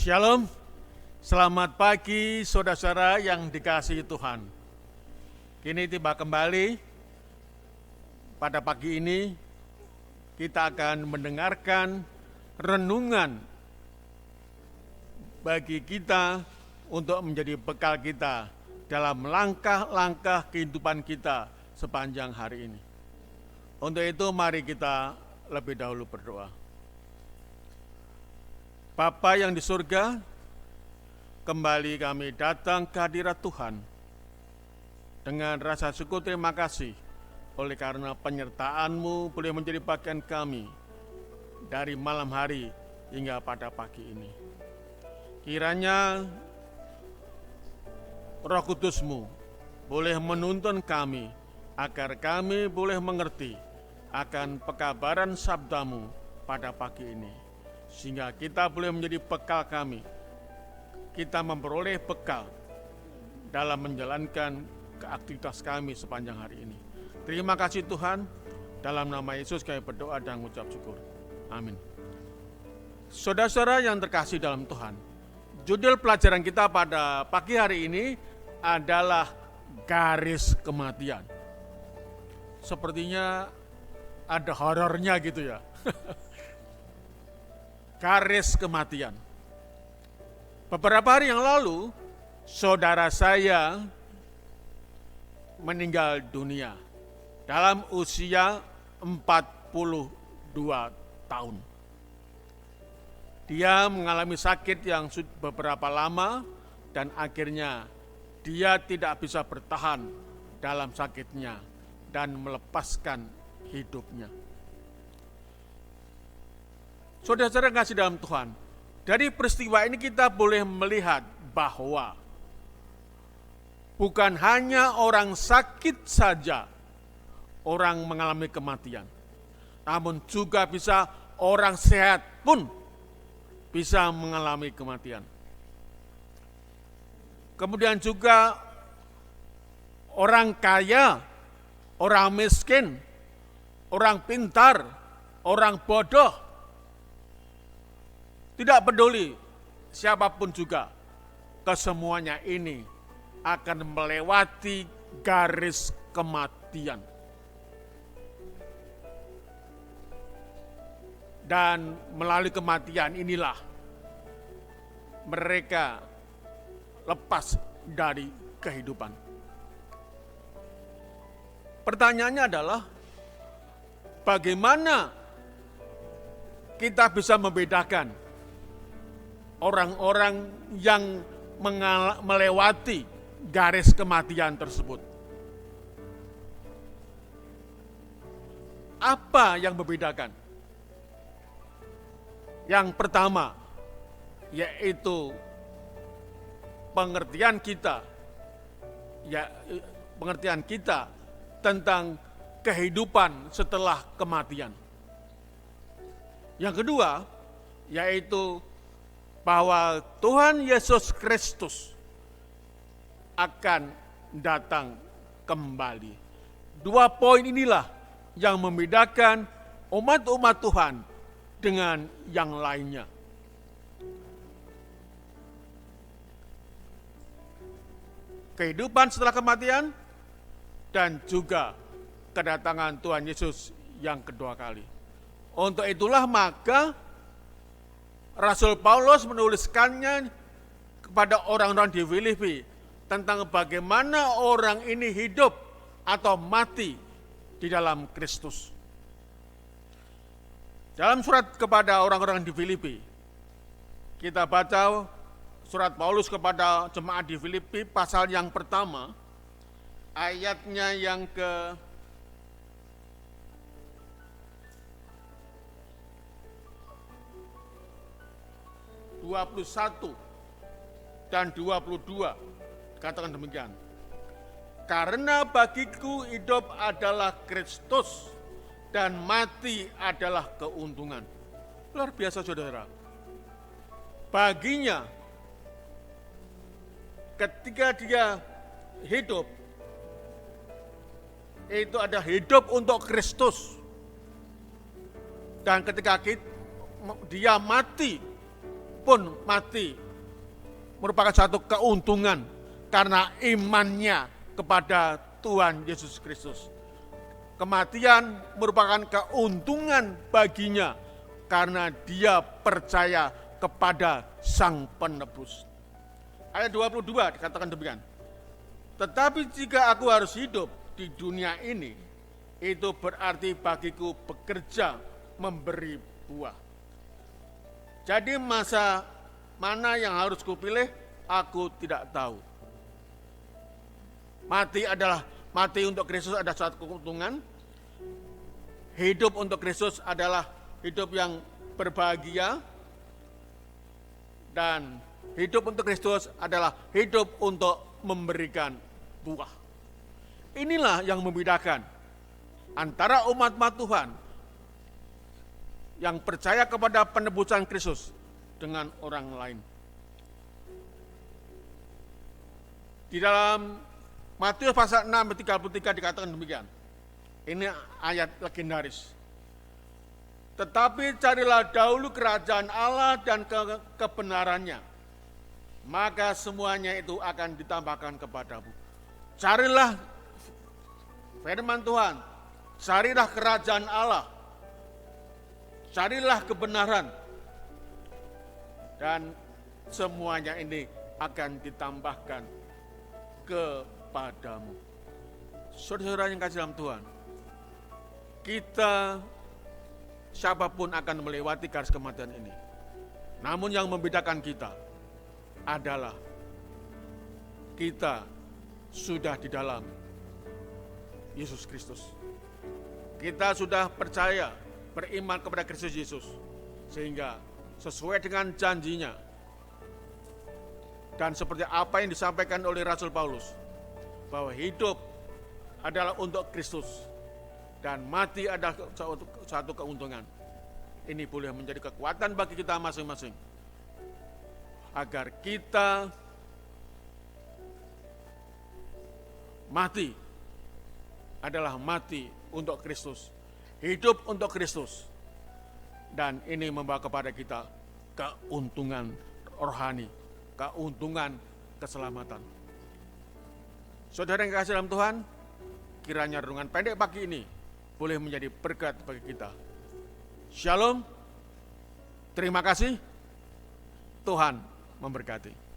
Shalom, selamat pagi saudara-saudara yang dikasihi Tuhan. Kini tiba kembali, pada pagi ini kita akan mendengarkan renungan bagi kita untuk menjadi bekal kita dalam langkah-langkah kehidupan kita sepanjang hari ini. Untuk itu mari kita lebih dahulu berdoa. Bapa yang di surga, kembali kami datang ke hadirat Tuhan dengan rasa syukur terima kasih oleh karena penyertaan-Mu boleh menjadi bagian kami dari malam hari hingga pada pagi ini. Kiranya Roh Kudus-Mu boleh menuntun kami agar kami boleh mengerti akan pekabaran sabda-Mu pada pagi ini. Sehingga kita boleh menjadi bekal kami. Kita memperoleh bekal dalam menjalankan aktivitas kami sepanjang hari ini. Terima kasih Tuhan, dalam nama Yesus kami berdoa dan mengucap syukur. Amin. Saudara-saudara yang terkasih dalam Tuhan, judul pelajaran kita pada pagi hari ini adalah garis kematian. Sepertinya ada horornya gitu ya. Garis kematian. Beberapa hari yang lalu, saudara saya meninggal dunia dalam usia 42 tahun. Dia mengalami sakit yang beberapa lama dan akhirnya dia tidak bisa bertahan dalam sakitnya dan melepaskan hidupnya. Saudara-saudara yang kasih dalam Tuhan, dari peristiwa ini kita boleh melihat bahwa bukan hanya orang sakit saja orang mengalami kematian, namun juga bisa orang sehat pun bisa mengalami kematian. Kemudian juga orang kaya, orang miskin, orang pintar, orang bodoh, tidak peduli siapapun juga, kesemuanya ini akan melewati garis kematian. Dan melalui kematian inilah mereka lepas dari kehidupan. Pertanyaannya adalah, bagaimana kita bisa membedakan orang-orang yang melewati garis kematian tersebut? Apa yang membedakan? Yang pertama, yaitu pengertian kita tentang kehidupan setelah kematian. Yang kedua, yaitu bahwa Tuhan Yesus Kristus akan datang kembali. Dua poin inilah yang membedakan umat-umat Tuhan dengan yang lainnya. Kehidupan setelah kematian dan juga kedatangan Tuhan Yesus yang kedua kali. Untuk itulah maka Rasul Paulus menuliskannya kepada orang-orang di Filipi tentang bagaimana orang ini hidup atau mati di dalam Kristus. Dalam surat kepada orang-orang di Filipi, kita baca surat Paulus kepada jemaat di Filipi pasal yang pertama, ayatnya yang ke 21 dan 22, katakan demikian. Karena bagiku hidup adalah Kristus dan mati adalah keuntungan. Luar biasa saudara. Baginya, ketika dia hidup, itu ada hidup untuk Kristus. Dan ketika dia mati, pun mati merupakan satu keuntungan karena imannya kepada Tuhan Yesus Kristus. Kematian merupakan keuntungan baginya karena dia percaya kepada Sang Penebus. Ayat 22 dikatakan demikian. Tetapi jika aku harus hidup di dunia ini, itu berarti bagiku bekerja memberi buah. Jadi masa mana yang harus kupilih, aku tidak tahu. Mati untuk Kristus adalah suatu keuntungan. Hidup untuk Kristus adalah hidup yang berbahagia. Dan hidup untuk Kristus adalah hidup untuk memberikan buah. Inilah yang membedakan antara umat-umat Tuhan yang percaya kepada penebusan Kristus dengan orang lain. Di dalam Matius pasal 6 ayat 33 dikatakan demikian. Ini ayat legendaris. Tetapi carilah dahulu kerajaan Allah dan kebenarannya, maka semuanya itu akan ditambahkan kepadamu. Carilah firman Tuhan, carilah kerajaan Allah, carilah kebenaran, dan semuanya ini akan ditambahkan kepadamu. Saudara-saudara yang kasih dalam Tuhan, kita siapapun akan melewati garis kematian ini. Namun yang membedakan kita adalah kita sudah di dalam Yesus Kristus. Kita sudah percaya, beriman kepada Kristus Yesus, sehingga sesuai dengan janjinya dan seperti apa yang disampaikan oleh Rasul Paulus, bahwa hidup adalah untuk Kristus dan mati adalah satu keuntungan. Ini boleh menjadi kekuatan bagi kita masing-masing, agar kita mati adalah mati untuk Kristus, hidup untuk Kristus, dan ini membawa kepada kita keuntungan rohani, keuntungan keselamatan. Saudara yang kasih dalam Tuhan, kiranya renungan pendek pagi ini boleh menjadi berkat bagi kita. Shalom, terima kasih, Tuhan memberkati.